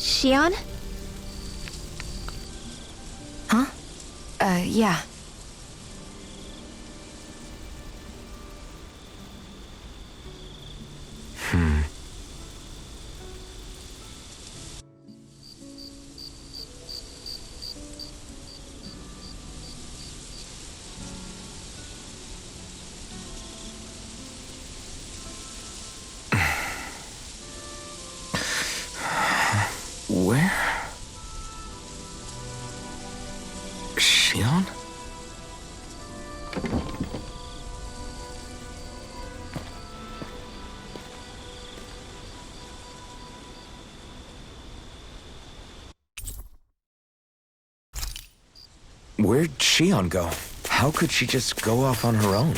Xion? Huh? Yeah. Where? Xion? Where'd Xion go? How could she just go off on her own?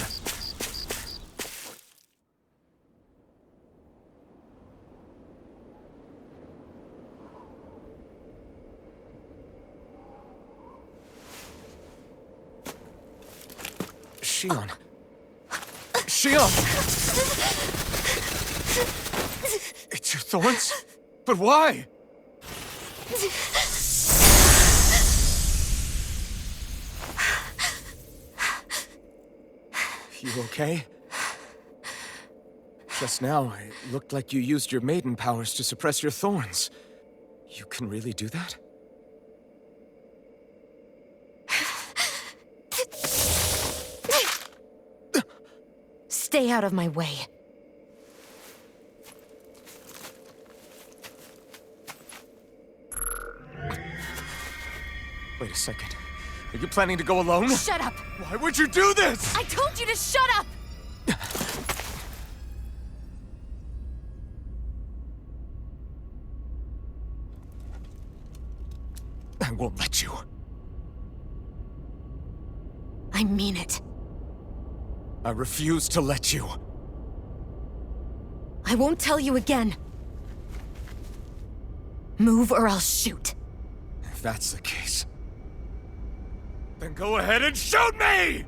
Xion. Xion! It's your thorns? But why? You okay? Just now, it looked like you used your maiden powers to suppress your thorns. You can really do that? Stay out of my way. Wait a second. Are you planning to go alone? Shut up! Why would you do this? I told you to shut up! I won't let you. I mean it. I refuse to let you. I won't tell you again. Move or I'll shoot. If that's the case, then go ahead and shoot me!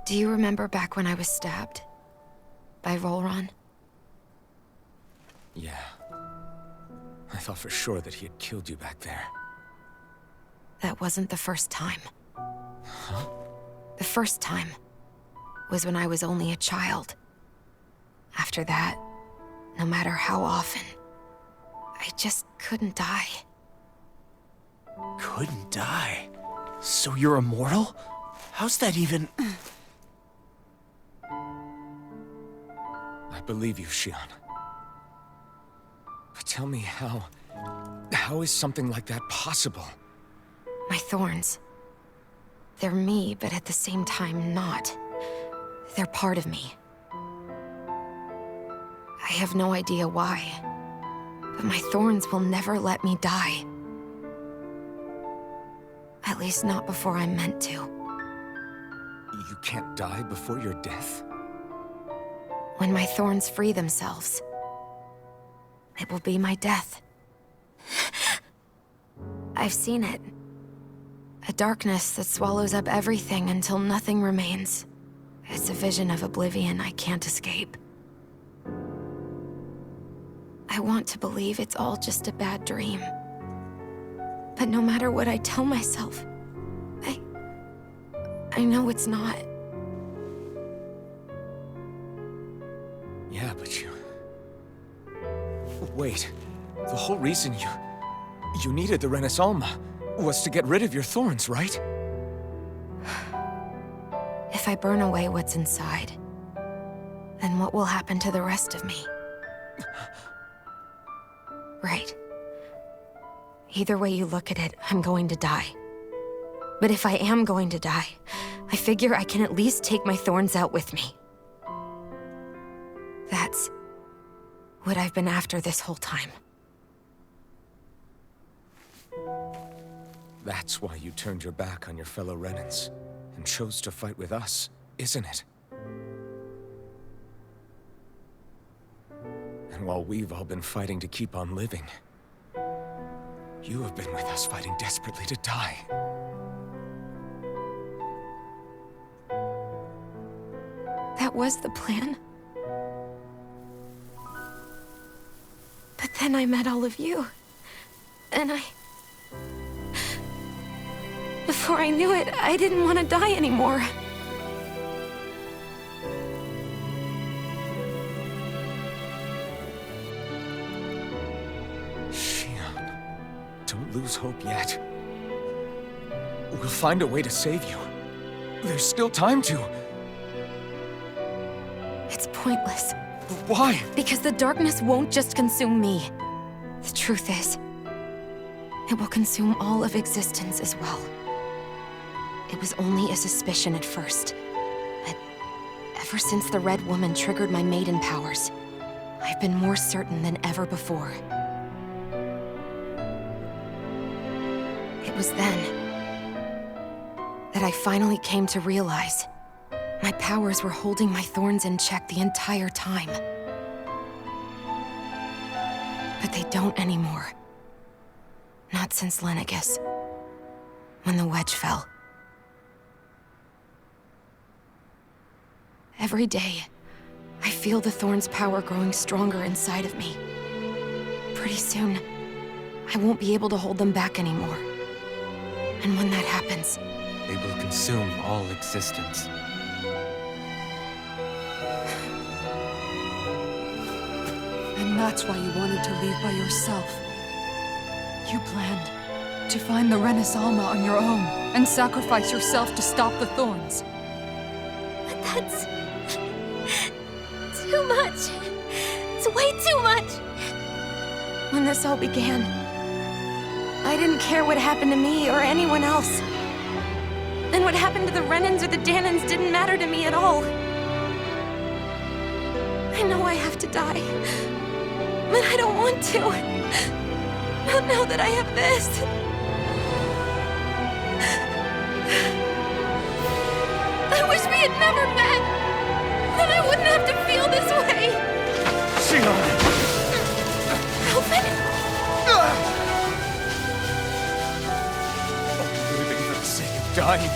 Do you remember back when I was stabbed? By Volron? Yeah. I thought for sure that he had killed you back there. That wasn't the first time. Huh? The first time was when I was only a child. After that, no matter how often, I just couldn't die. Couldn't die? So you're immortal? How's that even... I believe you, Xion. But tell me how is something like that possible? My thorns. They're me, but at the same time not. They're part of me. I have no idea why, but my thorns will never let me die. At least not before I'm meant to. You can't die before your death? When my thorns free themselves, it will be my death. I've seen it. A darkness that swallows up everything until nothing remains. It's a vision of oblivion I can't escape. I want to believe it's all just a bad dream. But no matter what I tell myself, I know it's not. Yeah, but you... Wait. The whole reason you needed the Renaissance was to get rid of your thorns, right? If I burn away what's inside, then what will happen to the rest of me? Right. Either way you look at it, I'm going to die. But if I am going to die, I figure I can at least take my thorns out with me. what I've been after this whole time. That's why you turned your back on your fellow Renans and chose to fight with us, isn't it? And while we've all been fighting to keep on living, you have been with us fighting desperately to die. That was the plan. But then I met all of you. And before I knew it, I didn't want to die anymore. Shion, don't lose hope yet. We'll find a way to save you. There's still time to. It's pointless. Why? Because the darkness won't just consume me. The truth is, it will consume all of existence as well. It was only a suspicion at first, but ever since the Red Woman triggered my maiden powers, I've been more certain than ever before. It was then that I finally came to realize my powers were holding my thorns in check the entire time. But they don't anymore. Not since Lenegis, when the wedge fell. Every day, I feel the thorn's power growing stronger inside of me. Pretty soon, I won't be able to hold them back anymore. And when that happens, They will consume all existence. And that's why you wanted to leave by yourself. You planned to find the Renaissance on your own and sacrifice yourself to stop the thorns. but that's too much. It's way too much. When this all began, I didn't care what happened to me or anyone else. And what happened to the Renans or the Danans didn't matter to me at all. I know I have to die, but I don't want to. Not now that I have this. I wish we had never met. Then I wouldn't have to feel this way. Shion! Alvin? Living for the sake of dying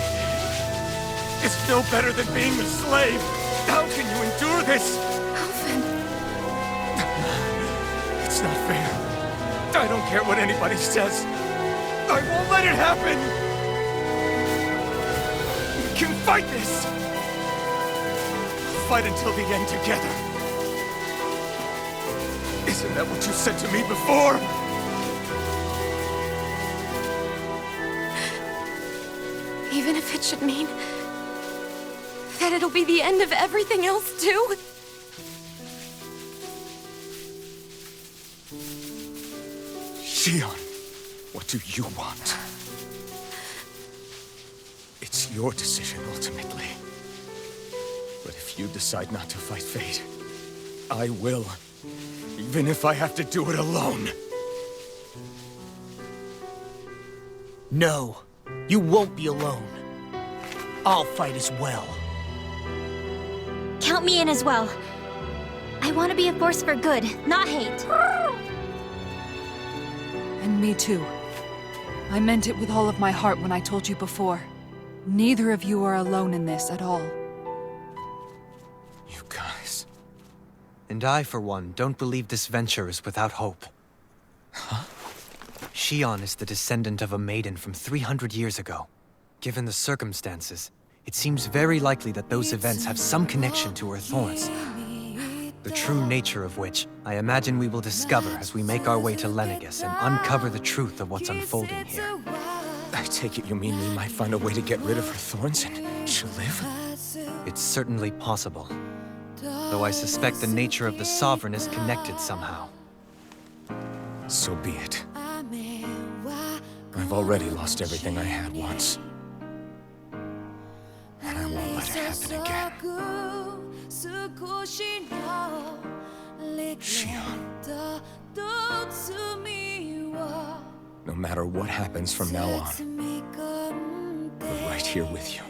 is no better than being a slave. How can you endure this? Alvin. It's not fair. I don't care what anybody says. I won't let it happen. We can fight this. Fight until the end together. Isn't that what you said to me before? Even if it should mean that it'll be the end of everything else, too? Shion, what do you want? It's your decision, ultimately. But if you decide not to fight fate, I will. Even if I have to do it alone. No, you won't be alone. I'll fight as well. Count me in as well. I want to be a force for good, not hate. And me too. I meant it with all of my heart when I told you before. Neither of you are alone in this at all. You guys. And I, for one, don't believe this venture is without hope. Huh? Shion is the descendant of a maiden from 300 years ago. Given the circumstances, it seems very likely that those events have some connection to her thorns. The true nature of which, I imagine we will discover as we make our way to Lenegis and uncover the truth of what's unfolding here. I take it you mean we might find a way to get rid of her thorns and she'll live? It's certainly possible. Though I suspect the nature of the Sovereign is connected somehow. So be it. I've already lost everything I had once. And I won't let it happen again. Shion. No matter what happens from now on, we're right here with you.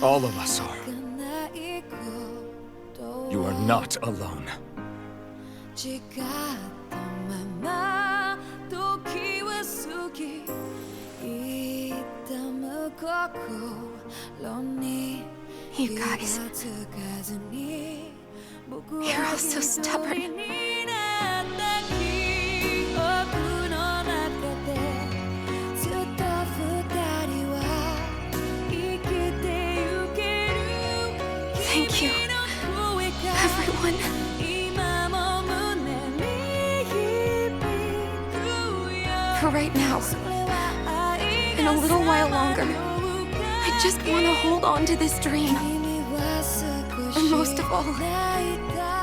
All of us are. You are not alone. You guys, you're all so stubborn. Thank you, everyone. For right now, and a little while longer, I just want to hold on to this dream. And most of all,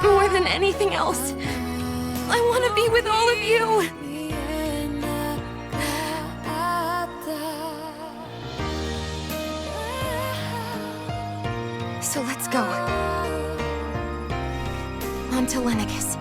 more than anything else, I want to be with all of you. So let's go. On to Lenegis.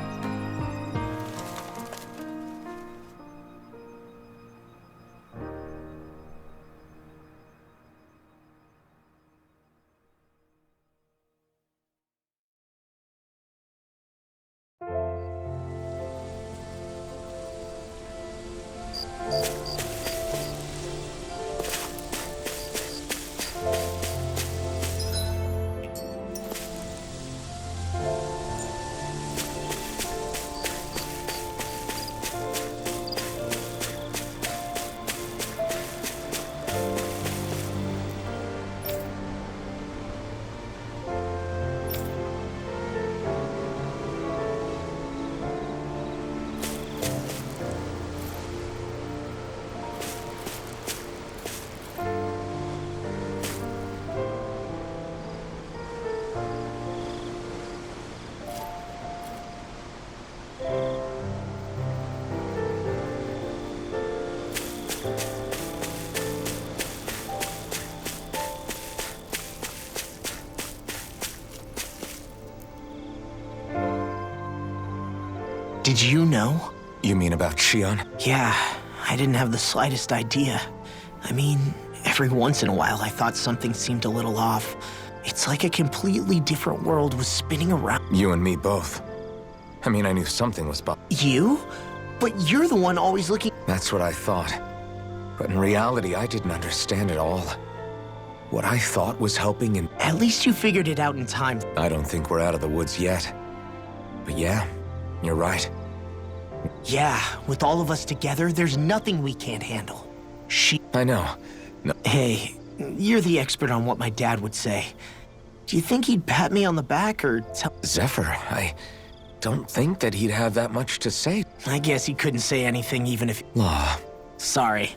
Did you know? You mean about Shion? Yeah, I didn't have the slightest idea. I mean, every once in a while I thought something seemed a little off. It's like a completely different world was spinning around. You and me both. I mean, I knew something was up. You? But you're the one always looking. That's what I thought. But in reality, I didn't understand it all. What I thought was helping and... At least you figured it out in time. I don't think we're out of the woods yet. But yeah, you're right. Yeah, with all of us together, there's nothing we can't handle. I know. No. Hey, you're the expert on what my dad would say. Do you think he'd pat me on the back or tell... Zephyr, I don't think that he'd have that much to say. I guess he couldn't say anything even if... Law. Sorry.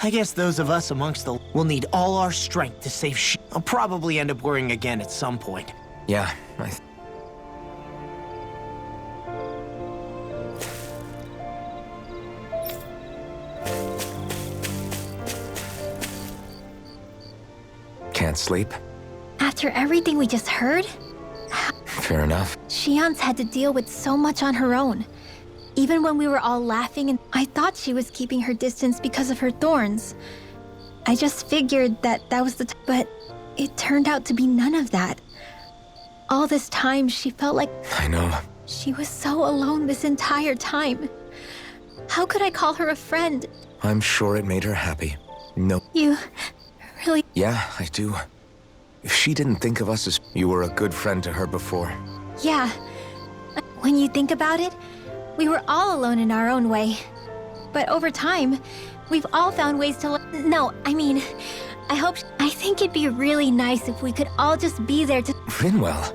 I guess those of us amongst the... will need all our strength to save I'll probably end up worrying again at some point. Yeah, Can't sleep? After everything we just heard, Fair enough. Shion's had to deal with so much on her own. Even when we were all laughing, and I thought she was keeping her distance because of her thorns. I just figured that was the but it turned out to be none of that. All this time, she felt like I know. she was so alone this entire time. How could I call her a friend? I'm sure it made her happy. No. You really... Yeah, I do. If she didn't think of us as... You were a good friend to her before. Yeah. When you think about it, we were all alone in our own way. But over time, we've all found ways to... No, I mean, I think it'd be really nice if we could all just be there to... Rinwell.